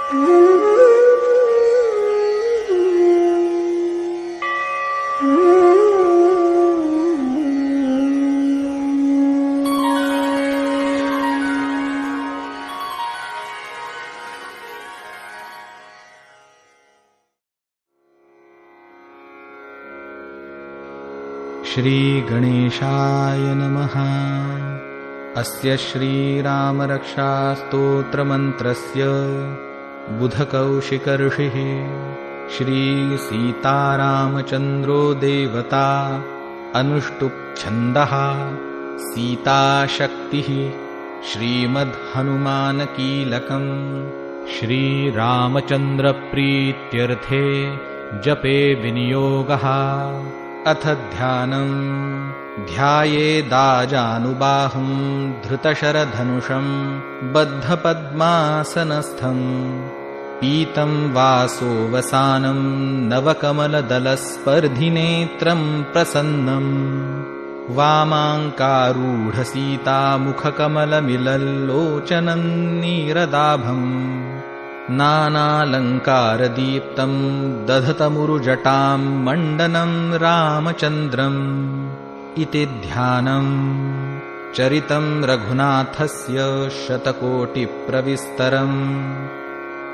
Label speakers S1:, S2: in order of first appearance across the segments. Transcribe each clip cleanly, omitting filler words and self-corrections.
S1: श्रीगणेशाय नमः। अस्य श्रीरामरक्षास्तोत्रमन्त्रस्य बुधकौशिकऋषिः श्रीसीतारामचन्द्रो देवता अनुष्टुप्छन्दः सीताशक्तिः श्रीमद्हनुमानकीलकम् श्रीरामचन्द्रप्रीत्यर्थे जपे विनियोगः। अथ ध्यानम्। ध्यायेदाजानुबाहुं धृतशरधनुषं बद्धपद्मासनस्थं पीतं वासोवसानं नवकमलदलस्पर्धिनेत्रं प्रसन्नम् वामाङ्कारूढसीतामुखकमलमिलल्लोचनं नीरदाभम् नानालङ्कारदीप्तं दधतमुरुजटां मण्डनं रामचन्द्रम् इति ध्यानम्। चरितं रघुनाथस्य शतकोटिप्रविस्तरम्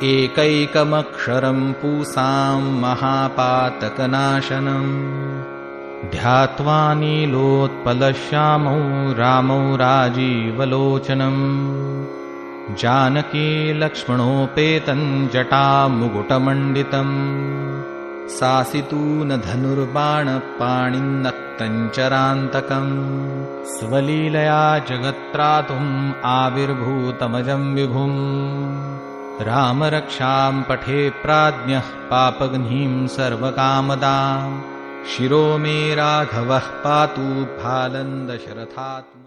S1: एकैकमक्षरं पूसां महापातकनाशनम् ध्यात्वा नीलोत्पलश्यामौ रामौ राजीवलोचनम् जानकी लक्ष्मणोपेतं जटामुकुटमण्डितम् सासितूनधनुर्बाणपाणिन्नक्तं चरान्तकम् स्वलीलया जगत्त्रातुम् आविर्भूतमजं विभुम् रामरक्षां पठे प्राज्ञः पापघ्नीं सर्वकामदां शिरो मे राघवः पातु फालं दशरथात्मजः।